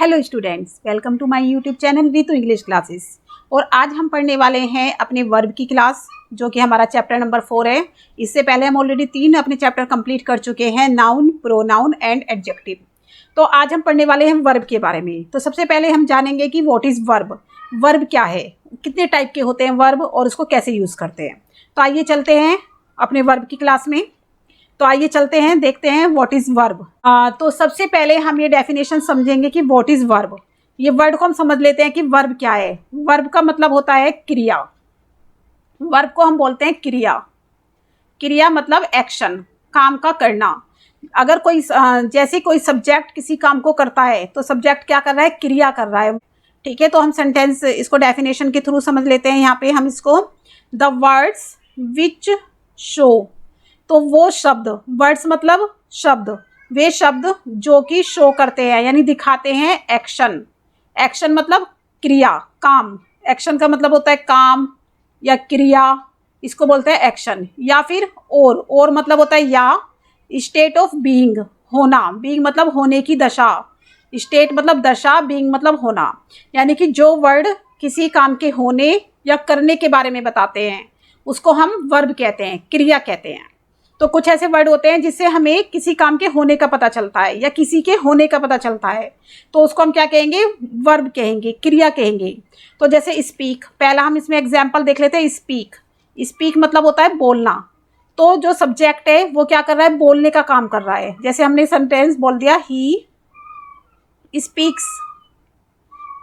Hello students, welcome to my YouTube channel Ritu English classes. और आज हम पढ़ने वाले हैं अपने वर्ब की क्लास, जो कि हमारा चैप्टर नंबर 4 है। इससे पहले हम ऑलरेडी 3 अपने चैप्टर कंप्लीट कर चुके हैं, नाउन, प्रोनाउन एंड एडजेक्टिव। तो आज हम पढ़ने वाले हैं वर्ब के बारे में। तो सबसे पहले हम जानेंगे कि व्हाट इज़ वर्ब, वर्ब क्या है, कितने टाइप के होते हैं वर्ब और उसको कैसे यूज़ करते हैं। तो आइए चलते हैं अपने वर्ब की क्लास में। तो आइए चलते हैं, देखते हैं व्हाट इज़ वर्ब। तो सबसे पहले हम ये डेफिनेशन समझेंगे कि व्हाट इज़ वर्ब। ये वर्ड को हम समझ लेते हैं कि वर्ब क्या है। वर्ब का मतलब होता है क्रिया। वर्ब को हम बोलते हैं क्रिया। क्रिया मतलब एक्शन, काम का करना। अगर कोई जैसे कोई सब्जेक्ट किसी काम को करता है तो सब्जेक्ट क्या कर रहा है, क्रिया कर रहा है। ठीक है, तो हम सेंटेंस इसको डेफिनेशन के थ्रू समझ लेते हैं। यहाँ पे हम इसको द वर्ड्स विच शो, तो वो शब्द, वर्ड्स मतलब शब्द, वे शब्द जो कि शो करते हैं यानी दिखाते हैं एक्शन। एक्शन मतलब क्रिया, काम। एक्शन का मतलब होता है काम या क्रिया, इसको बोलते हैं एक्शन। या फिर और मतलब होता है या। स्टेट ऑफ बीइंग, होना। बीइंग मतलब होने की दशा, स्टेट मतलब दशा, बीइंग मतलब होना। यानी कि जो वर्ड किसी काम के होने या करने के बारे में बताते हैं उसको हम वर्ब कहते हैं, क्रिया कहते हैं। तो कुछ ऐसे वर्ड होते हैं जिससे हमें किसी काम के होने का पता चलता है या किसी के होने का पता चलता है, तो उसको हम क्या कहेंगे, वर्ब कहेंगे, क्रिया कहेंगे। तो जैसे स्पीक, पहला हम इसमें एग्जाम्पल देख लेते हैं। स्पीक, स्पीक मतलब होता है बोलना। तो जो सब्जेक्ट है वो क्या कर रहा है, बोलने का काम कर रहा है। जैसे हमने सेंटेंस बोल दिया ही स्पीक्स,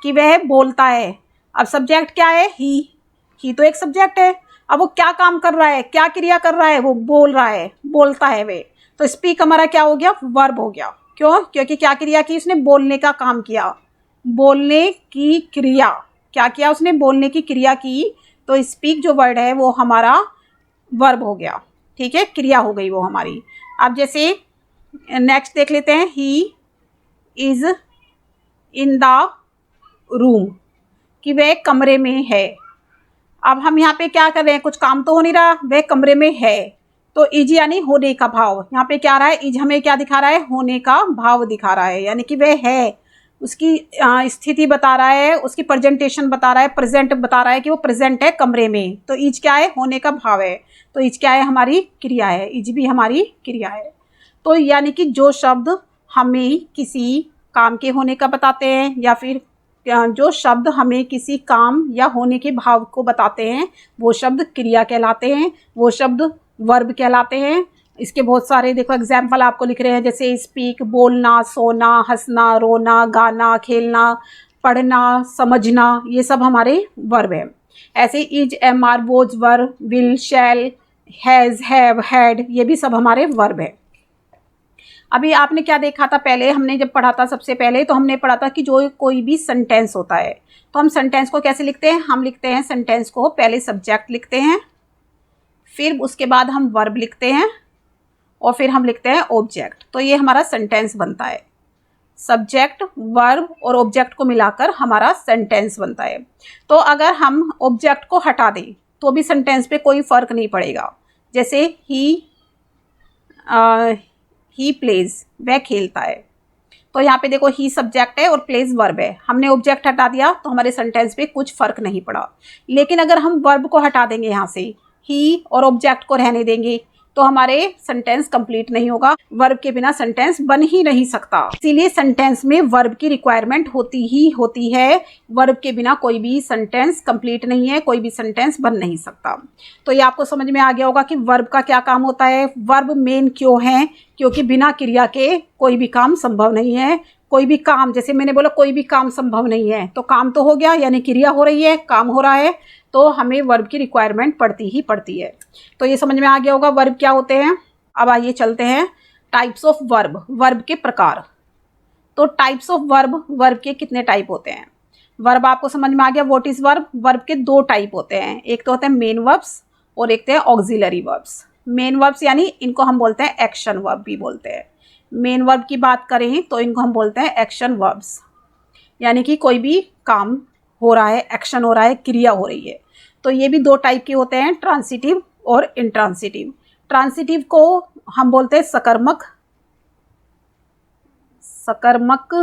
कि वह बोलता है। अब सब्जेक्ट क्या है, ही तो एक सब्जेक्ट है। अब वो क्या काम कर रहा है, क्या क्रिया कर रहा है, वो बोल रहा है, बोलता है वे। तो स्पीक हमारा क्या हो गया, वर्ब हो गया। क्यों, क्योंकि क्या क्रिया की, उसने बोलने का काम किया, बोलने की क्रिया। क्या किया उसने, बोलने की क्रिया की। तो स्पीक जो वर्ड है वो हमारा वर्ब हो गया। ठीक है, क्रिया हो गई वो हमारी। अब जैसे नेक्स्ट देख लेते हैं, he is in the room, कि वह कमरे में है। अब हम यहाँ पे क्या कर रहे हैं, कुछ काम तो हो नहीं रहा, वह कमरे में है। तो इज यानी होने का भाव। यहाँ पे क्या रहा है, इज हमें क्या दिखा रहा है, होने का भाव दिखा रहा है, यानी कि वह है, उसकी स्थिति बता रहा है, उसकी प्रेजेंटेशन बता रहा है, प्रेजेंट बता रहा है कि वो प्रेजेंट है कमरे में। तो इज क्या है, होने का भाव है। तो इज क्या है, हमारी क्रिया है। इज भी हमारी क्रिया है। तो यानी कि जो शब्द हमें किसी काम के होने का बताते हैं या फिर जो शब्द हमें किसी काम या होने के भाव को बताते हैं वो शब्द क्रिया कहलाते हैं, वो शब्द वर्ब कहलाते हैं। इसके बहुत सारे देखो एग्जाम्पल आपको लिख रहे हैं, जैसे स्पीक बोलना, सोना, हंसना, रोना, गाना, खेलना, पढ़ना, समझना, ये सब हमारे वर्ब हैं। ऐसे is, am, are, was, were, will, shall, has, have, had, ये भी सब हमारे वर्ब हैं। अभी आपने क्या देखा था, पहले हमने जब पढ़ा था सबसे पहले, तो हमने पढ़ा था कि जो कोई भी सेंटेंस होता है तो हम सेंटेंस को कैसे लिखते हैं, हम लिखते हैं सेंटेंस को पहले सब्जेक्ट लिखते हैं, फिर उसके बाद हम वर्ब लिखते हैं और फिर हम लिखते हैं ऑब्जेक्ट। तो ये हमारा सेंटेंस बनता है। सब्जेक्ट, वर्ब और ऑब्जेक्ट को मिलाकर हमारा सेंटेंस बनता है। तो अगर हम ऑब्जेक्ट को हटा दें तो भी सेंटेंस पे कोई फर्क नहीं पड़ेगा। जैसे ही प्लेज, वह खेलता है। तो यहाँ पे देखो ही सब्जेक्ट है और प्लेज वर्ब है। हमने ऑब्जेक्ट हटा दिया तो हमारे सेंटेंस पे कुछ फर्क नहीं पड़ा। लेकिन अगर हम वर्ब को हटा देंगे यहाँ से, ही और ऑब्जेक्ट को रहने देंगे, तो हमारे सेंटेंस कंप्लीट नहीं होगा। वर्ब के बिना सेंटेंस बन ही नहीं सकता। इसीलिए सेंटेंस में वर्ब की रिक्वायरमेंट होती ही होती है। वर्ब के बिना कोई भी सेंटेंस कंप्लीट नहीं है, कोई भी सेंटेंस बन नहीं सकता। तो ये आपको समझ में आ गया होगा कि वर्ब का क्या काम होता है। वर्ब मेन क्यों है, क्योंकि बिना क्रिया के कोई भी काम संभव नहीं है। कोई भी काम, जैसे मैंने बोला कोई भी काम संभव नहीं है, तो काम तो हो गया यानी क्रिया हो रही है, काम हो रहा है, तो हमें वर्ब की रिक्वायरमेंट पड़ती ही पड़ती है। तो ये समझ में आ गया होगा वर्ब क्या होते हैं। अब आइए चलते हैं टाइप्स ऑफ वर्ब, वर्ब के प्रकार। तो टाइप्स ऑफ वर्ब, वर्ब के कितने टाइप होते हैं। वर्ब आपको समझ में आ गया, व्हाट इज वर्ब। वर्ब के 2 टाइप होते हैं, एक तो होते हैं मेन वर्ब्स और एक तो है ऑक्सिलरी वर्ब्स। मेन वर्ब्स यानी इनको हम बोलते हैं एक्शन वर्ब भी बोलते हैं। मेन वर्ब की बात करें तो इनको हम बोलते हैं एक्शन वर्ब्स, यानी कि कोई भी काम हो रहा है, एक्शन हो रहा है, क्रिया हो रही है। तो ये भी 2 टाइप के होते हैं, ट्रांसिटिव और इंट्रांसिटिव। ट्रांसिटिव को हम बोलते हैं सकर्मक, सकर्मक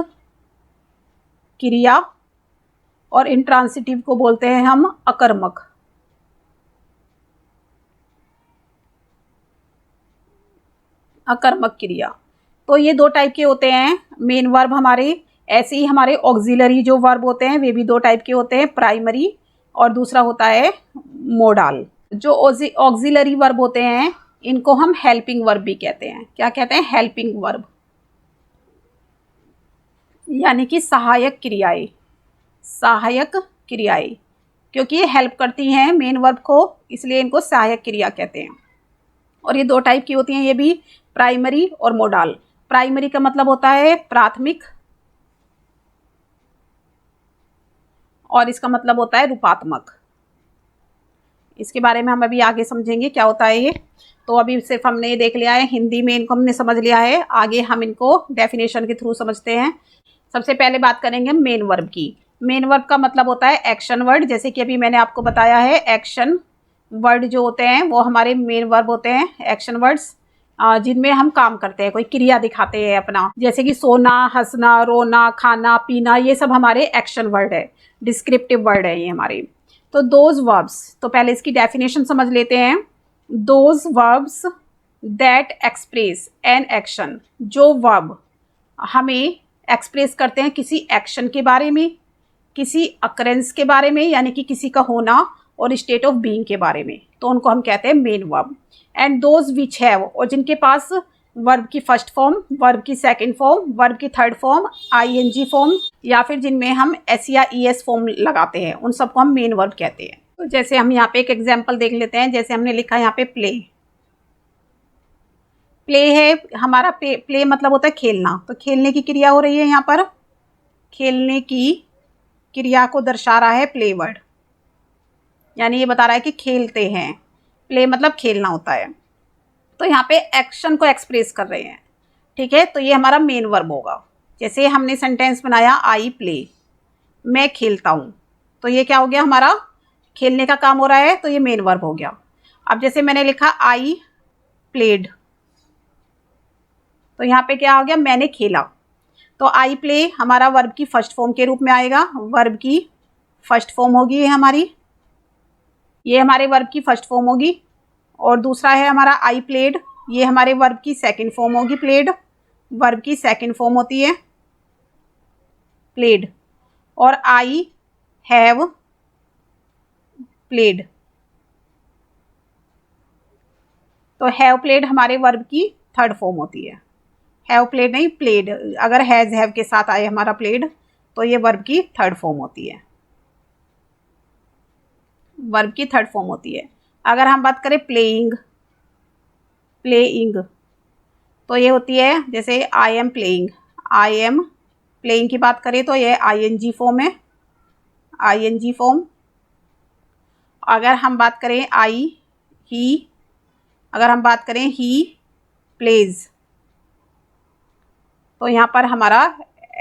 क्रिया, और इंट्रांसिटिव को बोलते हैं हम अकर्मक। अकर्मक क्रिया। तो ये दो टाइप के होते हैं मेन वर्ब हमारे। ऐसे ही हमारे ऑक्सिलरी जो वर्ब होते हैं वे भी दो टाइप के होते हैं, प्राइमरी और दूसरा होता है मोडाल। जो ऑक्सिलरी वर्ब होते हैं इनको हम हेल्पिंग वर्ब भी कहते हैं। क्या कहते हैं? हेल्पिंग वर्ब, यानी कि सहायक क्रियाएं। सहायक क्रियाएं, क्योंकि ये हेल्प करती हैं मेन वर्ब को, इसलिए इनको सहायक क्रिया कहते हैं। और ये दो टाइप की होती हैं ये भी, प्राइमरी और मोडाल। प्राइमरी का मतलब होता है प्राथमिक, और इसका मतलब होता है रूपात्मक। इसके बारे में हम अभी आगे समझेंगे क्या होता है ये। तो अभी सिर्फ हमने ये देख लिया है, हिंदी में इनको हमने समझ लिया है, आगे हम इनको डेफिनेशन के थ्रू समझते हैं। सबसे पहले बात करेंगे मेन वर्ब की। मेन वर्ब का मतलब होता है एक्शन वर्ड। जैसे कि अभी मैंने आपको बताया है, एक्शन वर्ड जो होते हैं वो हमारे मेन वर्ब होते हैं, एक्शन वर्ड्स जिनमें हम काम करते हैं, कोई क्रिया दिखाते हैं अपना। जैसे कि सोना, हंसना, रोना, खाना, पीना, ये सब हमारे एक्शन वर्ड है, डिस्क्रिप्टिव वर्ड है ये हमारे। तो दोज वर्ब्स, तो पहले इसकी डेफिनेशन समझ लेते हैं। Those verbs that express an action, जो वर्ब हमें एक्सप्रेस करते हैं किसी एक्शन के बारे में, किसी अकरेंस के बारे में, यानी कि किसी का होना, और स्टेट ऑफ बीइंग के बारे में, तो उनको हम कहते हैं main verb. And those which have, और जिनके पास वर्ब की फर्स्ट फॉर्म, वर्ब की सेकंड फॉर्म, वर्ब की थर्ड फॉर्म, आईएनजी फॉर्म, या फिर जिनमें हम एस या ईएस फॉर्म लगाते हैं, उन सबको हम मेन वर्ब कहते हैं। तो जैसे हम यहाँ पे एक एग्जाम्पल देख लेते हैं। जैसे हमने लिखा यहाँ पे प्ले। प्ले है हमारा, प्ले मतलब होता है खेलना। तो खेलने की क्रिया हो रही है यहाँ पर, खेलने की क्रिया को दर्शा रहा है प्ले वर्ड, यानी ये बता रहा है कि खेलते हैं। प्ले मतलब खेलना होता है। तो यहाँ पे एक्शन को एक्सप्रेस कर रहे हैं, ठीक है। तो ये हमारा मेन वर्ब होगा। जैसे हमने सेंटेंस बनाया, आई प्ले, मैं खेलता हूँ, तो ये क्या हो गया हमारा, खेलने का काम हो रहा है, तो ये मेन वर्ब हो गया। अब जैसे मैंने लिखा आई प्लेड, तो यहाँ पे क्या हो गया, मैंने खेला। तो आई प्ले हमारा वर्ब की फर्स्ट फॉर्म के रूप में आएगा, वर्ब की फर्स्ट फॉर्म होगी ये हमारी, ये हमारे वर्ब की फर्स्ट फॉर्म होगी। और दूसरा है हमारा आई प्लेड, ये हमारे वर्ब की सेकंड फॉर्म होगी। प्लेड वर्ब की सेकंड फॉर्म होती है, प्लेड। और आई हैव प्लेड, तो हैव प्लेड हमारे वर्ब की थर्ड फॉर्म होती है। हैव प्लेड नहीं, प्लेड, अगर हैज हैव के साथ आए हमारा प्लेड, तो ये वर्ब की थर्ड फॉर्म होती है, वर्ब की थर्ड फॉर्म होती है। अगर हम बात करें प्लेइंग, प्लेइंग, तो ये होती है जैसे I am playing, I am playing की बात करें तो ये आईएनजी फॉर्म है, आईएनजी फॉर्म। अगर हम बात करें ही, अगर हम बात करें ही प्लेज, तो यहाँ पर हमारा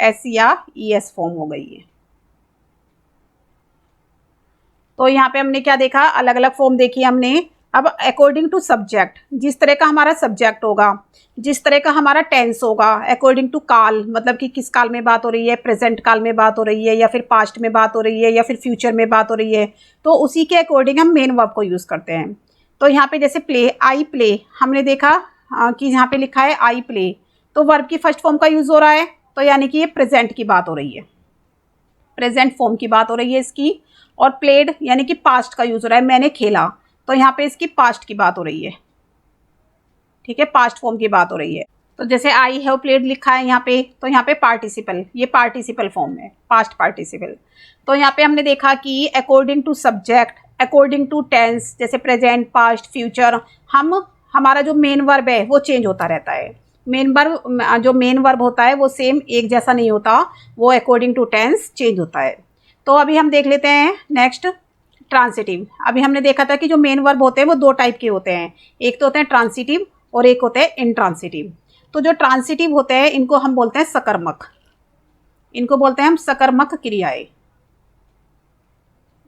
एस या ईएस फॉर्म हो गई है। तो यहाँ पे हमने क्या देखा, अलग अलग फॉर्म देखी हमने। अब अकॉर्डिंग टू सब्जेक्ट, जिस तरह का हमारा सब्जेक्ट होगा, जिस तरह का हमारा टेंस होगा, अकॉर्डिंग टू काल, मतलब कि किस काल में बात हो रही है, प्रेजेंट काल में बात हो रही है, या फिर पास्ट में बात हो रही है, या फिर फ्यूचर में बात हो रही है, तो उसी के अकॉर्डिंग हम मेन वर्ब को यूज़ करते हैं। तो यहाँ पे जैसे प्ले, आई प्ले, हमने देखा कि यहाँ पे लिखा है आई प्ले, तो वर्ब की फर्स्ट फॉर्म का यूज़ हो रहा है, तो यानी कि ये प्रेजेंट की बात हो रही है, प्रेजेंट फॉर्म की बात हो रही है इसकी। और प्लेड यानी कि पास्ट का यूज़ हो रहा है, मैंने खेला, तो यहाँ पे इसकी पास्ट की बात हो रही है, ठीक है, पास्ट फॉर्म की बात हो रही है। तो जैसे आई हैव प्लेड लिखा है यहाँ पे, तो यहाँ पे पार्टिसिपल, ये पार्टिसिपल फॉर्म है, पास्ट पार्टिसिपल। तो यहाँ पे हमने देखा कि according to subject, according to tense, जैसे प्रेजेंट, पास्ट, फ्यूचर, हमारा जो मेन वर्ब है वो चेंज होता रहता है। मेन वर्ब, जो मेन वर्ब होता है वो सेम एक जैसा नहीं होता, वो अकॉर्डिंग टू टेंस चेंज होता है। तो अभी हम देख लेते हैं नेक्स्ट, ट्रांसिटिव। अभी हमने देखा था कि जो मेन वर्ब होते हैं वो दो टाइप के होते हैं, एक तो होते हैं ट्रांसिटिव और एक होते हैं इंट्रांसिटिव। तो जो ट्रांसिटिव होते हैं इनको हम बोलते हैं सकर्मक, इनको बोलते हैं हम सकर्मक क्रियाएं,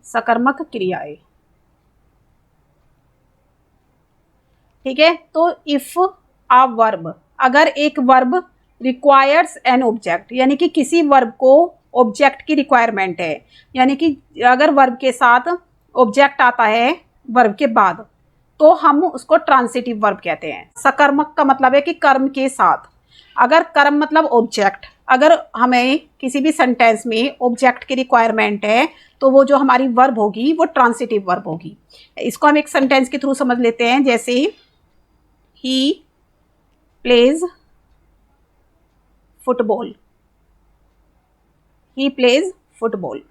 सकर्मक क्रियाएं, ठीक है। तो इफ अ वर्ब, अगर एक वर्ब रिक्वायर्स एन ऑब्जेक्ट, यानी कि किसी वर्ब को ऑब्जेक्ट की रिक्वायरमेंट है, यानी कि अगर वर्ब के साथ ऑब्जेक्ट आता है वर्ब के बाद तो हम उसको ट्रांसिटिव वर्ब कहते हैं। सकर्मक का मतलब है कि कर्म के साथ। अगर कर्म मतलब ऑब्जेक्ट, अगर हमें किसी भी सेंटेंस में ऑब्जेक्ट की रिक्वायरमेंट है तो वो जो हमारी वर्ब होगी वो ट्रांसिटिव वर्ब होगी। इसको हम एक सेंटेंस के थ्रू समझ लेते हैं, जैसे he plays football, he plays football.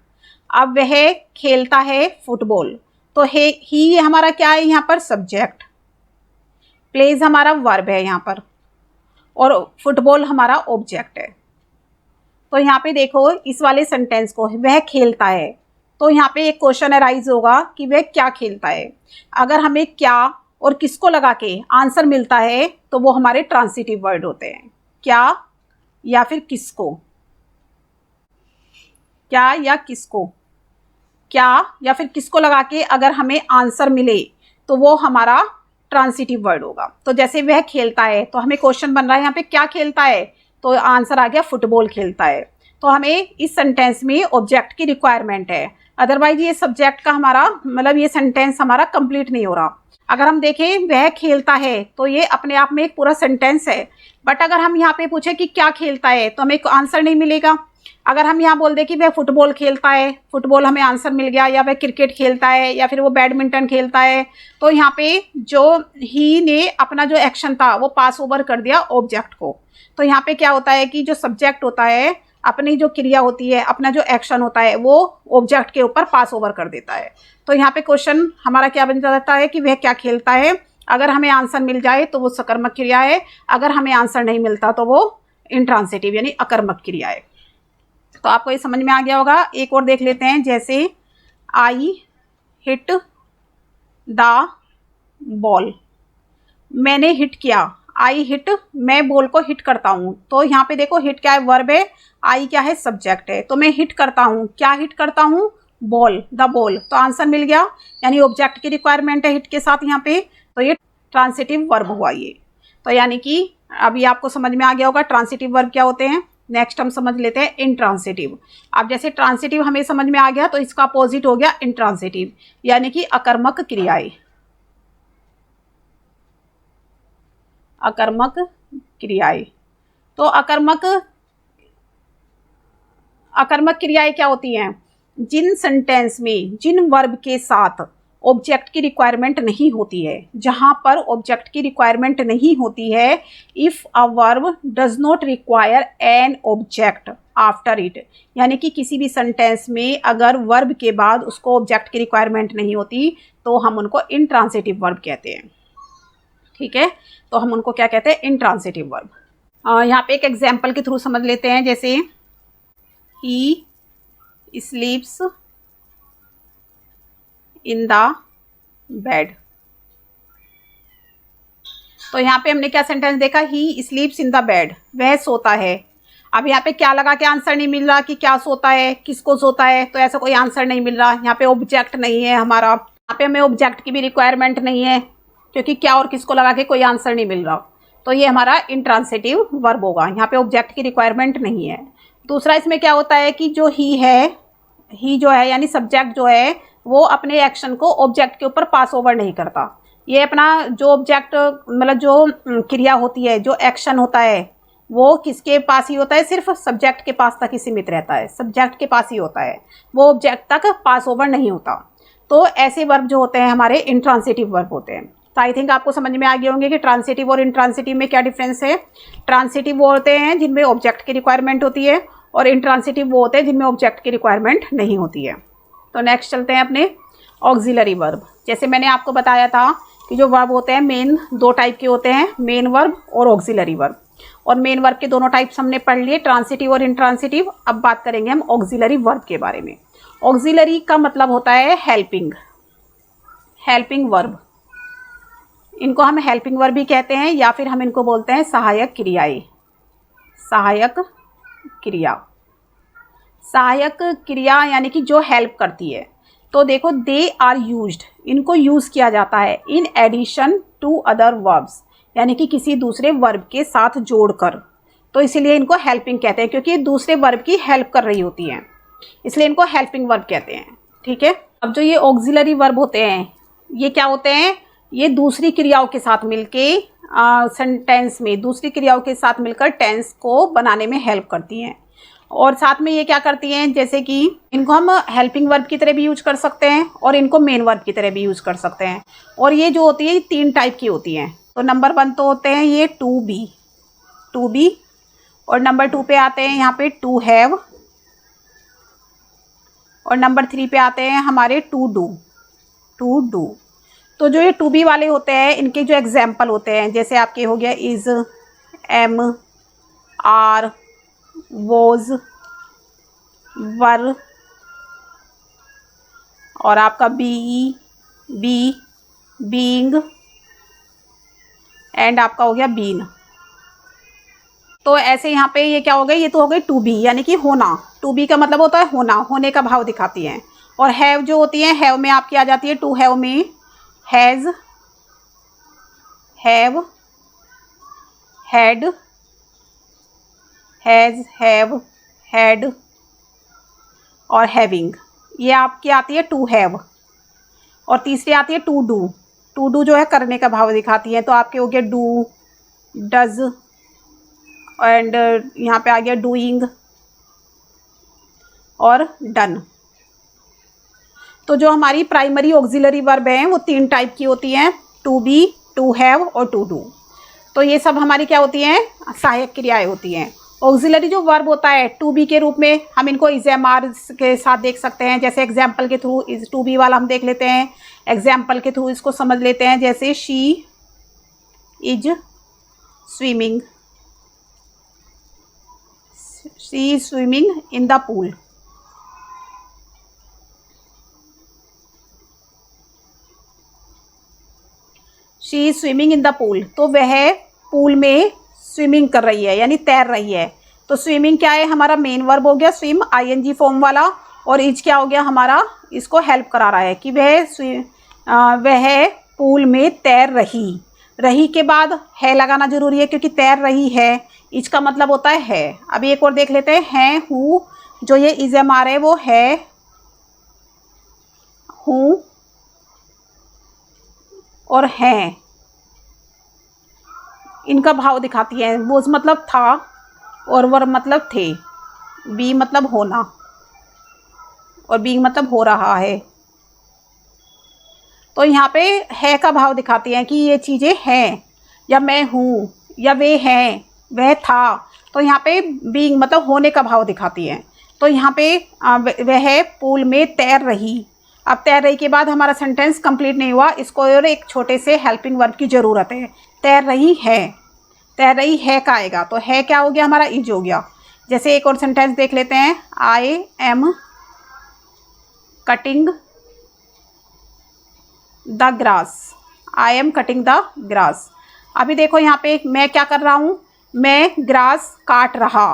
अब वह खेलता है फुटबॉल, तो ही हमारा क्या है यहाँ पर, सब्जेक्ट, प्लेज हमारा वर्ब है यहाँ पर, और फुटबॉल हमारा ऑब्जेक्ट है। तो यहाँ पे देखो इस वाले सेंटेंस को, वह खेलता है, तो यहाँ पे एक क्वेश्चन अराइज होगा कि वह क्या खेलता है। अगर हमें क्या और किसको लगा के आंसर मिलता है तो वो हमारे ट्रांसिटिव वर्ड होते हैं। क्या या फिर किसको, क्या या किसको, क्या या फिर किसको लगा के अगर हमें आंसर मिले तो वो हमारा ट्रांसिटिव वर्ड होगा। तो जैसे वह खेलता है तो हमें क्वेश्चन बन रहा है यहाँ पे क्या खेलता है, तो आंसर आ गया फुटबॉल खेलता है। तो हमें इस सेंटेंस में ऑब्जेक्ट की रिक्वायरमेंट है, अदरवाइज ये सब्जेक्ट का हमारा मतलब ये सेंटेंस हमारा कंप्लीट नहीं हो रहा। अगर हम देखें वह खेलता है तो ये अपने आप में एक पूरा सेंटेंस है, बट अगर हम यहाँ पे पूछे कि क्या खेलता है तो हमें आंसर नहीं मिलेगा। अगर हम यहाँ बोल दें कि वह फुटबॉल खेलता है, फुटबॉल हमें आंसर मिल गया, या वह क्रिकेट खेलता है, या फिर वो बैडमिंटन खेलता है, तो यहाँ पे जो ही ने अपना जो एक्शन था वो पास ओवर कर दिया ऑब्जेक्ट को। तो यहाँ पे क्या होता है कि जो सब्जेक्ट होता है अपनी जो क्रिया होती है, अपना जो एक्शन होता है वो ऑब्जेक्ट के ऊपर पास ओवर कर देता है। तो यहाँ पे क्वेश्चन हमारा क्या बन जाता है कि वह क्या खेलता है। अगर हमें आंसर मिल जाए तो वो सकर्मक क्रिया है, अगर हमें आंसर नहीं मिलता तो वो इंट्रांसिटिव यानी अकर्मक क्रिया है। तो आपको ये समझ में आ गया होगा। एक और देख लेते हैं, जैसे आई हिट द बॉल, मैंने हिट किया, आई हिट, मैं बॉल को हिट करता हूँ। तो यहाँ पे देखो हिट क्या है, वर्ब है, आई क्या है, सब्जेक्ट है। तो मैं हिट करता हूँ, क्या हिट करता हूँ, बॉल, द बॉल। तो आंसर मिल गया, यानी ऑब्जेक्ट की रिक्वायरमेंट है हिट के साथ यहाँ पे, तो ये ट्रांसिटिव वर्ब हुआ ये। तो यानी कि अभी आपको समझ में आ गया होगा ट्रांसिटिव वर्ब क्या होते हैं। नेक्स्ट हम समझ लेते हैं इंट्रांसिटिव। अब जैसे ट्रांसिटिव हमें समझ में आ गया तो इसका अपोजिट हो गया इंट्रांसिटिव, यानी कि अकर्मक क्रियाएं। अकर्मक क्रियाएं, तो अकर्मक क्रियाएं क्या होती हैं, जिन सेंटेंस में जिन वर्ब के साथ ऑब्जेक्ट की रिक्वायरमेंट नहीं होती है, जहां पर ऑब्जेक्ट की रिक्वायरमेंट नहीं होती है, if a verb does not require an object after it, यानी कि किसी भी सेंटेंस में अगर वर्ब के बाद उसको ऑब्जेक्ट की रिक्वायरमेंट नहीं होती तो हम उनको इंट्रांसिटिव वर्ब कहते हैं। ठीक है, तो हम उनको क्या कहते हैं, इंट्रांसिटिव वर्ब। यहाँ पे एक एग्जाम्पल के थ्रू समझ लेते हैं, जैसे ही स्लीप्स इन द बेड। तो यहाँ पे हमने क्या सेंटेंस देखा, ही स्लीप्स इन द बेड, वह सोता है। अब यहाँ पे क्या लगा के आंसर नहीं मिल रहा कि क्या सोता है, किसको सोता है, तो ऐसा कोई आंसर नहीं मिल रहा। यहाँ पे ऑब्जेक्ट नहीं है हमारा, यहाँ पे हमें ऑब्जेक्ट की भी रिक्वायरमेंट नहीं है, क्योंकि क्या और किसको लगा के कोई आंसर नहीं मिल रहा। तो ये हमारा इंट्रांसिटिव वर्ब होगा, यहाँ पे ऑब्जेक्ट की रिक्वायरमेंट नहीं है। दूसरा इसमें क्या होता है कि जो ही है, ही जो है यानी सब्जेक्ट जो है वो अपने एक्शन को ऑब्जेक्ट के ऊपर पास ओवर नहीं करता। ये अपना जो ऑब्जेक्ट मतलब जो क्रिया होती है, जो एक्शन होता है, वो किसके पास ही होता है, सिर्फ सब्जेक्ट के पास तक ही सीमित रहता है, सब्जेक्ट के पास ही होता है, वो ऑब्जेक्ट तक पास ओवर नहीं होता। तो ऐसे वर्ब जो होते हैं हमारे इंट्रांसिटिव वर्ब होते हैं। तो आई थिंक आपको समझ में आ गए होंगे कि ट्रांसिटिव और इंट्रांसिटिव में क्या डिफरेंस है। ट्रांसिटिव वो होते हैं जिनमें ऑब्जेक्ट की रिक्वायरमेंट होती है, और इंट्रांसिटिव वो होते हैं जिनमें ऑब्जेक्ट की रिक्वायरमेंट नहीं होती है। तो नेक्स्ट चलते हैं अपने ऑक्सिलरी वर्ब। जैसे मैंने आपको बताया था कि जो वर्ब होते हैं मेन दो टाइप के होते हैं, मेन वर्ब और ऑक्सिलरी वर्ब। और मेन वर्ब के दोनों टाइप्स हमने पढ़ लिए, ट्रांसिटिव और इंट्रांसिटिव। अब बात करेंगे हम ऑक्सिलरी वर्ब के बारे में। ऑक्सिलरी का मतलब होता है हेल्पिंग, हेल्पिंग वर्ब। इनको हम हेल्पिंग वर्ब भी कहते हैं, या फिर हम इनको बोलते हैं सहायक क्रियाएं। सहायक क्रिया, सहायक क्रिया यानी कि जो हेल्प करती है। तो देखो दे आर यूज्ड, इनको यूज़ किया जाता है in addition to other verbs, यानी कि किसी दूसरे वर्ब के साथ जोड़कर। तो इसीलिए इनको हेल्पिंग कहते हैं, क्योंकि दूसरे वर्ब की हेल्प कर रही होती हैं, इसलिए इनको हेल्पिंग वर्ब कहते हैं। ठीक है। अब जो ये ऑक्सिलरी वर्ब होते हैं, ये क्या होते हैं, ये दूसरी क्रियाओं के साथ मिलके सेंटेंस में दूसरी क्रियाओं के साथ मिलकर टेंस को बनाने में हेल्प करती हैं। और साथ में ये क्या करती हैं, जैसे कि इनको हम हेल्पिंग वर्ब की तरह भी यूज कर सकते हैं और इनको मेन वर्ब की तरह भी यूज कर सकते हैं। और ये जो होती है ये 3 टाइप की होती हैं। तो नंबर 1 तो होते हैं ये टू बी, और नंबर 2 पे आते हैं यहाँ पे टू हैव, और नंबर 3 पे आते हैं हमारे टू डू। तो जो ये टू बी वाले होते हैं, इनके जो एग्जाम्पल होते हैं, जैसे आपके हो गया इज, एम, आर, वॉज, वर, और आपका बी, बीइंग, एंड आपका हो गया बीन। तो ऐसे यहाँ पे ये क्या हो गया, ये तो हो गई टू बी यानी कि होना। टू बी का मतलब होता है होना, होने का भाव दिखाती हैं। और हैव जो होती है, हैव में आपकी आ जाती है टू हैव में has, have, had, has, have, had, और हैविंग। ये आपकी आती है टू हैव। और तीसरी आती है टू डू जो है करने का भाव दिखाती है। तो आपके हो गया डू, डज, एंड यहाँ पे आ गया डूइंग और डन। तो जो हमारी प्राइमरी ऑक्सिलरी वर्ब हैं वो 3 टाइप की होती हैं, टू बी, टू हैव और टू डू। तो ये सब हमारी क्या होती हैं, सहायक क्रियाएं होती हैं। ऑक्सिलरी जो वर्ब होता है टू बी के रूप में, हम इनको इज एम आर के साथ देख सकते हैं। जैसे एग्जाम्पल के थ्रू इज टू बी वाला हम देख लेते हैं, एग्जाम्पल के थ्रू इसको समझ लेते हैं। जैसे she is swimming, she is swimming in the pool. She is swimming in the pool, तो वह पूल में स्विमिंग कर रही है यानी तैर रही है। तो स्विमिंग क्या है, हमारा मेन वर्ब हो गया स्विम, आईएनजी फॉर्म वाला, और इज क्या हो गया हमारा, इसको हेल्प करा रहा है कि वह पूल में तैर रही के बाद है लगाना जरूरी है क्योंकि तैर रही है। इज का मतलब होता है। अभी एक और देख लेते हैं हूँ, जो ये इज एम आर है वो है हूँ और हैं, इनका भाव दिखाती है। वो मतलब था और वर्ब मतलब थे, बी मतलब होना और बीइंग मतलब हो रहा है। तो यहाँ पे है का भाव दिखाती हैं कि ये चीज़ें हैं, या मैं हूँ, या वे हैं, वह था। तो यहाँ पे बीइंग मतलब होने का भाव दिखाती है। तो यहाँ पे वह पूल में तैर रही। अब तैर रही के बाद हमारा सेंटेंस कंप्लीट नहीं हुआ, इसको और एक छोटे से हेल्पिंग वर्ब की ज़रूरत है। तैर रही है का आएगा, तो है क्या हो गया हमारा, इज हो गया। जैसे एक और सेंटेंस देख लेते हैं, I am cutting the grass, I am cutting the grass. अभी देखो यहाँ पे मैं क्या कर रहा हूँ, मैं ग्रास काट रहा।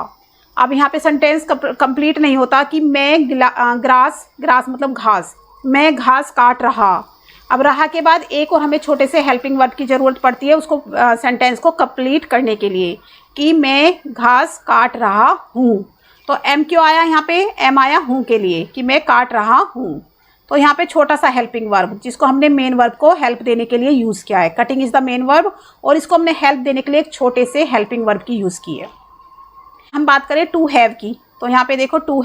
अब यहाँ पे सेंटेंस कंप्लीट नहीं होता कि मैं ग्रास मतलब घास, मैं घास काट रहा। अब रहा के बाद एक और हमें छोटे से हेल्पिंग वर्ब की ज़रूरत पड़ती है उसको सेंटेंस को कंप्लीट करने के लिए, कि मैं घास काट रहा हूँ। तो एम क्यों आया यहाँ पे, एम आया हूँ के लिए कि मैं काट रहा हूँ। तो यहाँ पे छोटा सा हेल्पिंग वर्ब जिसको हमने मेन वर्ब को हेल्प देने के लिए यूज़ किया है। Cutting is the main verb और इसको हमने हेल्प देने के लिए एक छोटे से हेल्पिंग वर्ब की यूज़ की है। हम बात करें टू हैव की, तो यहाँ पे देखो टू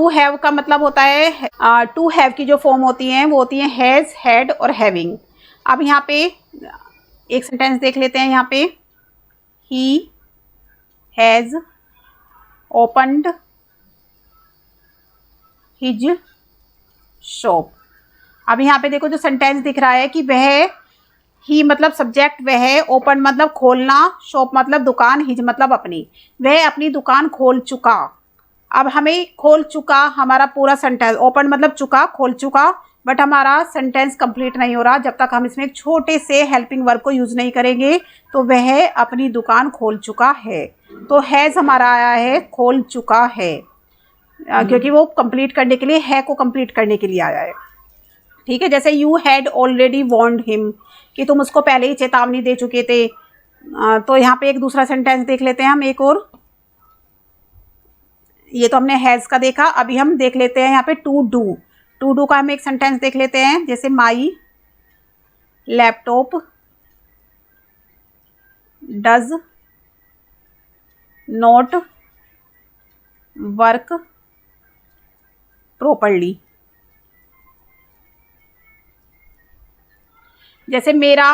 हैव का मतलब होता है, टू हैव की जो फॉर्म होती हैं वो होती हैं हैज़, हैड और हैविंग। अब यहाँ पे एक सेंटेंस देख लेते हैं। यहाँ पे he has opened his shop. अब यहाँ पे देखो जो सेंटेंस दिख रहा है कि वह, ही मतलब सब्जेक्ट वह, ओपन मतलब खोलना, शॉप मतलब दुकान, हिज मतलब अपनी, वह अपनी दुकान खोल चुका। अब हमें खोल चुका हमारा पूरा सेंटेंस, ओपन मतलब चुका, खोल चुका, बट हमारा सेंटेंस कंप्लीट नहीं हो रहा जब तक हम इसमें एक छोटे से हेल्पिंग वर्ब को यूज़ नहीं करेंगे। तो वह अपनी दुकान खोल चुका है, तो हैज़ हमारा आया है खोल चुका है, क्योंकि वो कंप्लीट करने के लिए, है को कंप्लीट करने के लिए आया है। ठीक है, जैसे you had already warned him, कि तुम उसको पहले ही चेतावनी दे चुके थे, तो यहाँ पे एक दूसरा सेंटेंस देख लेते हैं हम एक और। ये तो हमने हैज़ का देखा, अभी हम देख लेते हैं यहाँ पे टू डू। टू डू का हम एक सेंटेंस देख लेते हैं, जैसे my laptop does not work properly. जैसे मेरा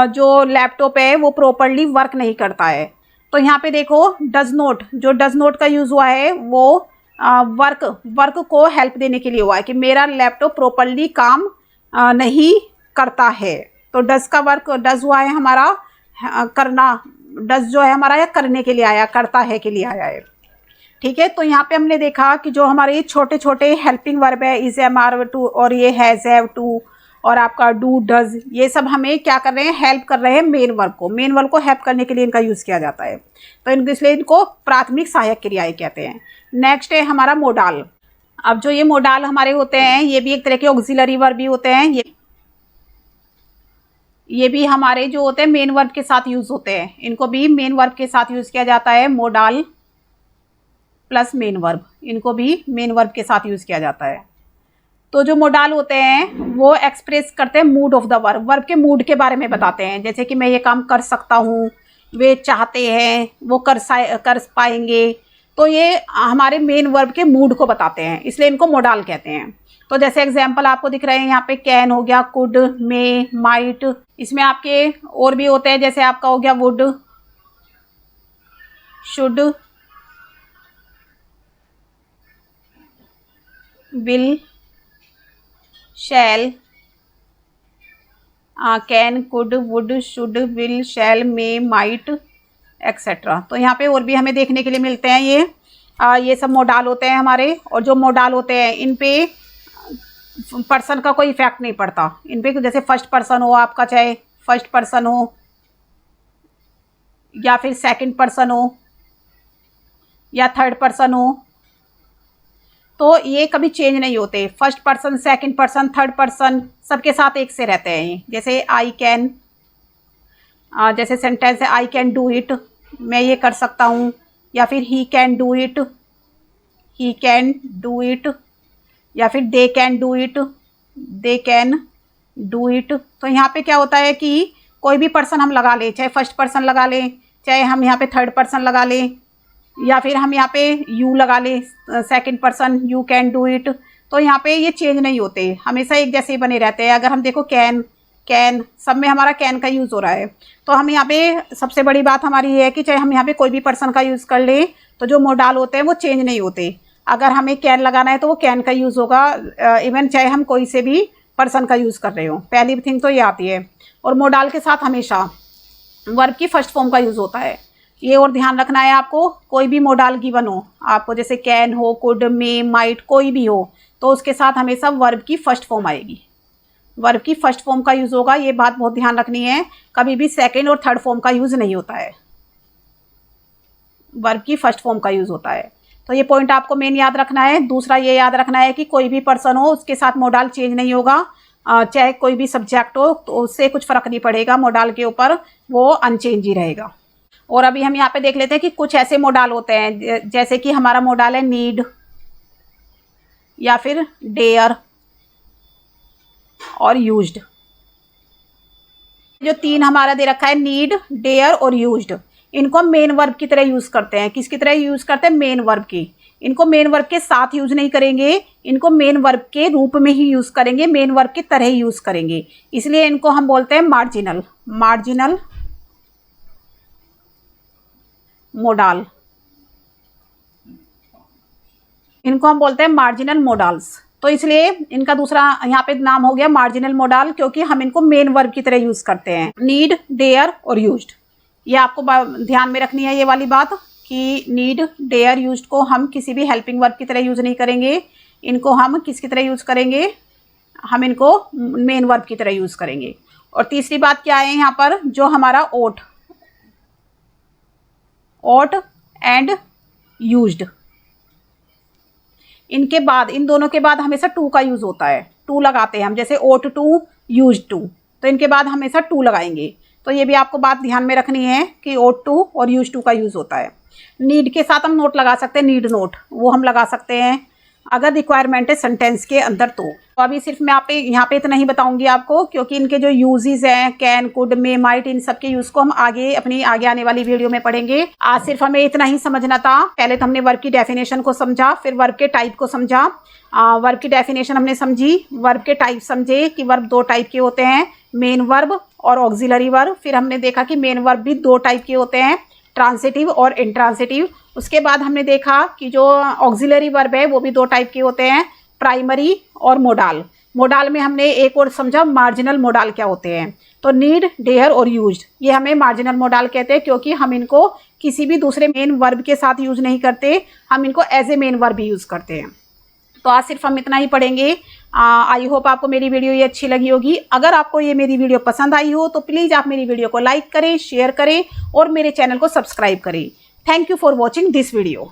जो लैपटॉप है वो प्रॉपर्ली वर्क नहीं करता है, तो यहाँ पे देखो डज नॉट, जो डज नॉट का यूज़ हुआ है वो वर्क को हेल्प देने के लिए हुआ है कि मेरा लैपटॉप प्रॉपर्ली काम नहीं करता है। तो डज का वर्क, डज हुआ है हमारा करना, डज जो है हमारा करने के लिए आया, करता है के लिए आया है। ठीक है, तो यहाँ पे हमने देखा कि जो हमारे छोटे छोटे हेल्पिंग वर्ब है, इज, एम, आर, टू और ये हैज़, हैव, टू और आपका डू, डज, ये सब हमें क्या कर रहे हैं, हेल्प कर रहे हैं मेन वर्ब को। मेन वर्ब को हेल्प करने के लिए इनका यूज़ किया जाता है, तो इनको इसलिए इनको प्राथमिक सहायक क्रियाएं कहते हैं। नेक्स्ट है हमारा मोडाल। अब जो ये मोडाल हमारे होते हैं ये भी एक तरह के ऑक्सिलरी वर्ब भी होते हैं। ये भी हमारे जो होते हैं मेन वर्ब के साथ यूज़ होते हैं, इनको भी मेन वर्ब के साथ यूज़ किया जाता है। मोडाल प्लस मेन वर्ब, इनको भी मेन वर्ब के साथ यूज़ किया जाता है। तो जो मोडाल होते हैं वो एक्सप्रेस करते हैं mood off the verb, verb के मूड के बारे में बताते हैं। जैसे कि मैं ये काम कर सकता हूँ, वे चाहते हैं, वो कर पाएंगे, तो ये हमारे मेन वर्ब के मूड को बताते हैं, इसलिए इनको मोडाल कहते हैं। तो जैसे एग्जाम्पल आपको दिख रहे हैं यहाँ पे, कैन हो गया, कुड, मे, माइट, इसमें आपके और भी होते हैं, जैसे आपका हो गया would, should, will, shall, can, could, would, should, will, shall, may, might etcetera. तो यहाँ पे और भी हमें देखने के लिए मिलते हैं ये सब मोडाल होते हैं हमारे। और जो मोडाल होते हैं इन पे पर्सन का कोई इफेक्ट नहीं पड़ता इन पे, जैसे फर्स्ट पर्सन हो आपका, चाहे फर्स्ट पर्सन हो या फिर सेकंड पर्सन हो या थर्ड पर्सन हो, तो ये कभी चेंज नहीं होते। First person, second person, third person सबके साथ एक से रहते हैं। जैसे आई कैन, जैसे सेंटेंस है आई कैन डू इट, मैं ये कर सकता हूँ, या फिर he can do it, he can do it, या फिर they can do it, they can do it. तो यहाँ पे क्या होता है कि कोई भी पर्सन हम लगा लें, चाहे फर्स्ट पर्सन लगा लें, चाहे हम यहाँ पे थर्ड पर्सन लगा लें, या फिर हम यहाँ पे यू लगा लें, second person, you can do it, तो यहाँ पे ये चेंज नहीं होते, हमेशा एक जैसे ही बने रहते हैं। अगर हम देखो कैन, कैन सब में हमारा कैन का यूज़ हो रहा है, तो हम यहाँ पे सबसे बड़ी बात हमारी ये है कि चाहे हम यहाँ पे कोई भी पर्सन का यूज़ कर लें, तो जो मोडाल होते हैं वो चेंज नहीं होते। अगर हमें कैन लगाना है तो वो कैन का यूज़ होगा, इवन चाहे हम कोई से भी पर्सन का यूज़ कर रहे हो। पहली थिंग तो ये आती है। और मोडाल के साथ हमेशा वर्ब की फर्स्ट फॉर्म का यूज़ होता है, ये और ध्यान रखना है आपको। कोई भी मोडाल गिवन हो आपको, जैसे कैन हो, कुड, मे, माइट, कोई भी हो, तो उसके साथ हमेशा वर्ब की फर्स्ट फॉर्म आएगी, वर्ब की फर्स्ट फॉर्म का यूज़ होगा। ये बात बहुत ध्यान रखनी है, कभी भी सेकेंड और थर्ड फॉर्म का यूज़ नहीं होता है, वर्ब की फर्स्ट फॉर्म का यूज़ होता है। तो ये पॉइंट आपको मेन याद रखना है। दूसरा ये याद रखना है कि कोई भी पर्सन हो उसके साथ मोडाल चेंज नहीं होगा, चाहे कोई भी सब्जेक्ट हो, तो उससे कुछ फ़र्क नहीं पड़ेगा, मोडाल के ऊपर वो अनचेंज ही रहेगा। और अभी हम यहाँ पे देख लेते हैं कि कुछ ऐसे मोडाल होते हैं, जैसे कि हमारा मोडाल है नीड, या फिर डेयर और यूज्ड। जो तीन हमारा दे रखा है, नीड, डेयर और यूज्ड, इनको हम मेन वर्ब की तरह यूज़ करते हैं। किसकी तरह यूज़ करते हैं? मेन वर्ब की। इनको मेन वर्ब के साथ यूज़ नहीं करेंगे, इनको मेन वर्ब के रूप में ही यूज़ करेंगे, मेन वर्ब की तरह ही यूज़ करेंगे, इसलिए इनको हम बोलते हैं मार्जिनल, मार्जिनल मोडाल, इनको हम बोलते हैं मार्जिनल मोडाल्स। तो इसलिए इनका दूसरा यहाँ पे नाम हो गया मार्जिनल मोडाल, क्योंकि हम इनको मेन वर्ब की तरह यूज़ करते हैं, नीड, डेयर और यूज्ड। ये आपको ध्यान में रखनी है ये वाली बात कि नीड, डेयर, यूज्ड को हम किसी भी हेल्पिंग वर्ब की तरह यूज़ नहीं करेंगे, इनको हम किसकी तरह यूज़ करेंगे? हम इनको मेन वर्ब की तरह यूज़ करेंगे। और तीसरी बात क्या है यहाँ पर, जो हमारा ओट, ओट एंड यूज्ड, इनके बाद, इन दोनों के बाद हमेशा टू का यूज़ होता है, टू लगाते हैं हम, जैसे ओट टू, यूज्ड टू, तो इनके बाद हमेशा टू लगाएंगे। तो ये भी आपको बात ध्यान में रखनी है कि ought to और used to का यूज़ होता है। नीड के साथ हम नोट लगा सकते हैं, नीड नोट वो हम लगा सकते हैं अगर रिक्वायरमेंट है सेंटेंस के अंदर। तो अभी सिर्फ मैं यहाँ पे इतना ही बताऊंगी आपको, क्योंकि इनके जो यूजेस हैं कैन, कुड, मे, माइट, इन सब के यूज को हम आगे अपनी आगे आने वाली वीडियो में पढ़ेंगे। आज सिर्फ हमें इतना ही समझना था। पहले तो हमने वर्ब की डेफिनेशन को समझा, फिर वर्ब के टाइप को समझा। वर्ब की डेफिनेशन हमने समझी, वर्ब के टाइप समझे कि वर्ब दो टाइप के होते हैं, मेन वर्ब और ऑक्सिलरी वर्ब। फिर हमने देखा कि मेन वर्ब भी दो टाइप के होते हैं, ट्रांसिटिव और इंट्रांसिटिव। उसके बाद हमने देखा कि जो ऑक्सिलरी वर्ब है वो भी दो टाइप के होते हैं, प्राइमरी और मोडाल। मोडाल में हमने एक और समझा मार्जिनल मोडाल क्या होते हैं। तो नीड, डेयर और यूज्ड ये हमें मार्जिनल मोडाल कहते हैं, क्योंकि हम इनको किसी भी दूसरे मेन वर्ब के साथ यूज नहीं करते, हम इनको as a main verb use करते हैं। तो आज सिर्फ हम इतना ही पढ़ेंगे। आई होप आपको मेरी वीडियो ये अच्छी लगी होगी। अगर आपको ये मेरी वीडियो पसंद आई हो तो प्लीज़ आप मेरी वीडियो को लाइक करें, शेयर करें और मेरे चैनल को सब्सक्राइब करें। Thank you for watching this video.